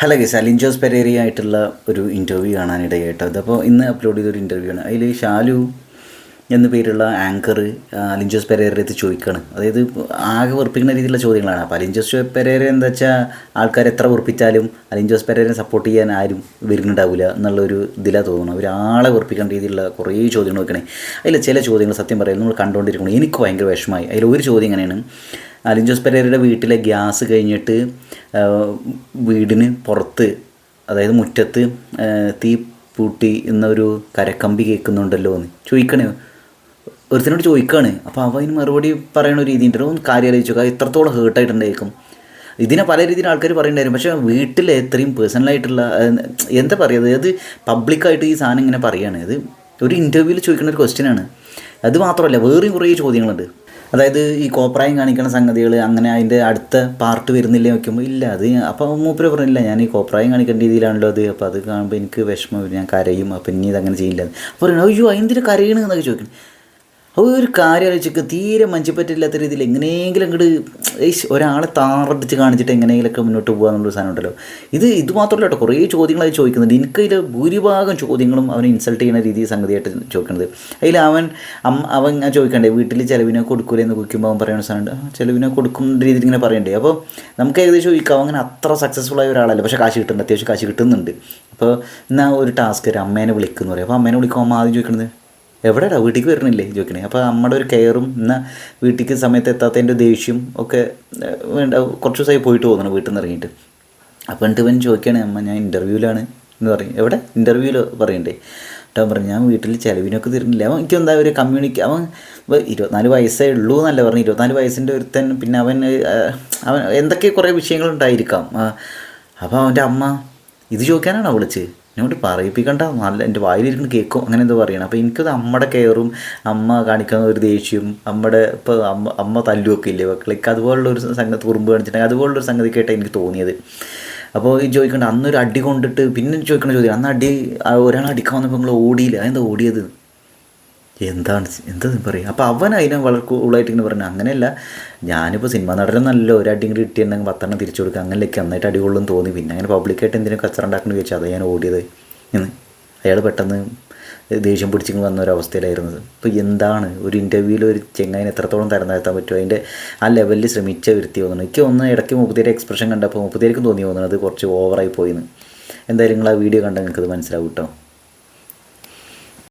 Hello guys, Alin Jose Perera ആയിട്ടുള്ള ഒരു interview കാണാനിടയായിട്ട് അതപ്പോൾ ഇന്ന് അപ്ലോഡ് ചെയ്തൊരു ഇൻ്റർവ്യൂ ആണ്. അതിൽ ഷാലു എന്നു പേരുള്ള ആങ്കർ അലിൻ ജോസ് പെരേരയുടെ അടുത്ത് ചോദിക്കുകയാണ്. അതായത് ആകെ വെറുപ്പിക്കുന്ന രീതിയിലുള്ള ചോദ്യങ്ങളാണ്. അപ്പോൾ അലിൻ ജോസ് പെരേര എന്താ വെച്ചാൽ ആൾക്കാർ എത്ര വെറുപ്പിച്ചാലും അലിൻ ജോസ് പെരേരനെ സപ്പോർട്ട് ചെയ്യാൻ ആരും വരുന്നുണ്ടാവില്ല എന്നുള്ളൊരു ഇതിലാണ് തോന്നുന്നു. ഒരാളെ വെറുപ്പിക്കുന്ന രീതിയിലുള്ള കുറേ ചോദ്യങ്ങൾ വെക്കണേ. അതിൽ ചില ചോദ്യങ്ങൾ സത്യം പറയാം നമ്മൾ കണ്ടുകൊണ്ടിരിക്കണം, എനിക്ക് ഭയങ്കര വിഷമമായി. അതിലൊരു ചോദ്യം ഇങ്ങനെയാണ്: അലിൻ ജോസ് പെരേരയുടെ വീട്ടിലെ ഗ്യാസ് കഴിഞ്ഞിട്ട് വീടിന് പുറത്ത്, അതായത് മുറ്റത്ത് തീ പൂട്ടി എന്നൊരു കരക്കമ്പി കേൾക്കുന്നുണ്ടല്ലോ എന്ന് ചോദിക്കണേ, ഒരുത്തിനോട് ചോദിക്കുകയാണ്. അപ്പോൾ അവ അതിന് മറുപടി പറയണ ഒരു രീതി ഉണ്ടല്ലോ. ഒന്ന് കാര്യം ആലോചിച്ചോക്കുക, എത്രത്തോളം ഹേർട്ടായിട്ടുണ്ടായിരിക്കും. ഇതിനെ പല രീതിയിൽ ആൾക്കാർ പറയുന്നുണ്ടായിരുന്നു. പക്ഷേ വീട്ടിൽ എത്രയും പേഴ്സണലായിട്ടുള്ള എന്താ പറയുക, അത് പബ്ലിക്കായിട്ട് ഈ സാധനം ഇങ്ങനെ പറയുകയാണ്. ഇത് ഒരു ഇൻ്റർവ്യൂവിൽ ചോദിക്കുന്ന ഒരു ക്വസ്റ്റ്യനാണ്. അത് മാത്രമല്ല, വേറെയും കുറേ ചോദ്യങ്ങളുണ്ട്. അതായത് ഈ കോപ്രായം കാണിക്കുന്ന സംഗതികൾ അങ്ങനെ അതിൻ്റെ അടുത്ത പാർട്ട് വരുന്നില്ലേ നോക്കുമ്പോൾ ഇല്ല, അത് അപ്പോൾ മൂപ്പര് പറഞ്ഞില്ല, ഞാൻ ഈ കോപ്രായം കാണിക്കേണ്ട രീതിയിലാണല്ലോ അത്, അപ്പോൾ അത് കാണുമ്പോൾ എനിക്ക് വിഷമം, ഞാൻ കരയും, അപ്പം ഇനി ഇതങ്ങനെ ചെയ്യില്ല. അപ്പോൾ പറയണം, അയ്യോ അതിൻ്റെ കരയണം എന്നൊക്കെ ചോദിക്കണം. അപ്പോൾ ഒരു കാര്യം ആലോചിച്ചൊക്കെ തീരെ മഞ്ചപ്പറ്റില്ലാത്ത രീതിയിൽ എങ്ങനെയെങ്കിലും അങ്ങോട്ട് ഒരാളെ താറടിച്ച് കാണിച്ചിട്ട് എങ്ങനെയെങ്കിലൊക്കെ മുന്നോട്ട് പോകുക എന്നുള്ളൊരു സാധനം ഉണ്ടല്ലോ. ഇത് മാത്രമല്ല കേട്ടോ, കുറേ ചോദ്യങ്ങളായി ചോദിക്കുന്നുണ്ട്. എനിക്കതിൽ ഭൂരിഭാഗം ചോദ്യങ്ങളും അവനെ ഇൻസൾട്ട് ചെയ്യുന്ന രീതി സംഗതിയായിട്ട് ചോദിക്കുന്നത്. അതിൽ അവൻ ഞാൻ ചോദിക്കണ്ടേ, വീട്ടിൽ ചിലവിനെ കൊടുക്കൂലേ എന്ന് ചോദിക്കുമ്പോൾ അവൻ പറയുന്ന സാധനമുണ്ട്, ചിലവിനെ കൊടുക്കുന്ന രീതിയിൽ ഇങ്ങനെ പറയണ്ടേ. അപ്പോൾ നമുക്ക് ഏകദേശം ചോദിക്കാം, അങ്ങനെ അത്ര സക്സസ്ഫുൾ ആയ ഒരാളല്ല, പക്ഷേ കാശ് കിട്ടുന്നുണ്ട്, അത്യാവശ്യം കാശ് കിട്ടുന്നുണ്ട്. അപ്പോൾ എന്നാൽ ഒരു ടാസ്ക് ഒരു അമ്മേനെ വിളിക്കുന്നു പറയും. അപ്പോൾ അമ്മേനെ വിളിക്കുമ്പോൾ അമ്മ ആദ്യം ചോദിക്കുന്നത്, എവിടെയാ വീട്ടിലേക്ക് വരണില്ലേ ചോദിക്കണേ. അപ്പോൾ നമ്മുടെ ഒരു കെയറും എന്നാൽ വീട്ടിലേക്ക് സമയത്ത് എത്താത്തതിൻ്റെ ദേഷ്യം ഒക്കെ വേണ്ട, കുറച്ച് ദിവസമായി പോയിട്ട് പോകുന്നു വീട്ടിൽ നിന്ന് ഇറങ്ങിയിട്ട്. അപ്പോൾ എന്നിട്ട് ഇവൻ ചോദിക്കുകയാണ്, അമ്മ ഞാൻ ഇൻ്റർവ്യൂവിലാണ് എന്ന് പറയും. എവിടെ ഇൻ്റർവ്യൂവിൽ പറയണ്ടേ. അവൻ പറഞ്ഞു, ഞാൻ വീട്ടിൽ ചിലവിനൊക്കെ തരുന്നില്ല. അവൻ എനിക്കെന്താ ഒരു അവൻ 24 വയസ്സേ ഉള്ളൂ എന്നല്ല പറഞ്ഞു, 24 വയസ്സിൻ്റെ ഒരുത്തൻ. പിന്നെ അവൻ എന്തൊക്കെ കുറേ വിഷയങ്ങളുണ്ടായിരിക്കാം. അപ്പോൾ അവൻ്റെ അമ്മ ഇത് ചോദിക്കാനാണോ വിളിച്ച്, എന്നോട് പറയിപ്പിക്കണ്ട, നല്ല എൻ്റെ വായിലിരിക്കുന്ന കേൾക്കും, അങ്ങനെ എന്തോ പറയണം. അപ്പോൾ എനിക്കത് അമ്മയുടെ കെയറും അമ്മ കാണിക്കുന്ന ഒരു ദേഷ്യം, ഇപ്പോൾ അമ്മ തല്ലുമൊക്കെ ഇല്ലേ മക്കളേക്ക്, അതുപോലുള്ളൊരു സംഗതി കുറുമ്പ് കാണിച്ചിട്ടുണ്ടെങ്കിൽ അതുപോലുള്ളൊരു സംഗതി കേട്ടാണ് എനിക്ക് തോന്നിയത്. അപ്പോൾ ഈ ചോദിക്കേണ്ട, അന്നൊരു അടി കൊണ്ടിട്ട് പിന്നെ ചോദിക്കേണ്ട ചോദ്യം, അന്ന് ഒരാൾ അടിക്കാൻ വന്നപ്പോൾ നിങ്ങൾ ഓടിയില്ല, അതെന്താ ഓടിയത്, എന്താ പറയുക. അപ്പോൾ അവൻ അതിനെ വളരെ കൂളായിട്ട് ഇങ്ങനെ പറഞ്ഞു, അങ്ങനെയല്ല, ഞാനിപ്പോൾ സിനിമ നടനൊന്നല്ലോ, ഒരു അടി ഇങ്ങോട്ട് കിട്ടിയിട്ടുണ്ടെങ്കിൽ 10 തിരിച്ചു കൊടുക്കുക, അങ്ങനെയൊക്കെ നന്നായിട്ട് അടികൊള്ളും തോന്നി, പിന്നെ അങ്ങനെ പബ്ലിക്കായിട്ട് എന്തിനും കച്ചറ ഉണ്ടാക്കണം ചോദിച്ചാൽ അതാണ് ഞാൻ ഓടിയത് എന്ന്. അയാൾ പെട്ടെന്ന് ദേഷ്യം പിടിച്ചിങ്ങ് വന്ന ഒരവസ്ഥയിലായിരുന്നത്. ഇപ്പോൾ എന്താണ് ഒരു ഇൻ്റർവ്യൂവിൽ ഒരു ചെങ്ങായിന് എത്രത്തോളം തരം താഴ്ത്താൻ പറ്റുമോ, അതിൻ്റെ ആ ലെവലിൽ ശ്രമിച്ച വ്യക്തി തോന്നുന്നു. എനിക്ക് ഒന്ന് ഇടയ്ക്ക് മുപ്പത്തിയേരെ എക്സ്പ്രഷൻ കണ്ടപ്പോൾ മുപ്പത്തിയേർക്കും തോന്നി തോന്നുന്നത് കുറച്ച് ഓവറായി പോയിന്ന്. എന്തായാലും നിങ്ങൾ ആ വീഡിയോ കണ്ടാൽ നിങ്ങൾക്കത് മനസ്സിലാവും കേട്ടോ.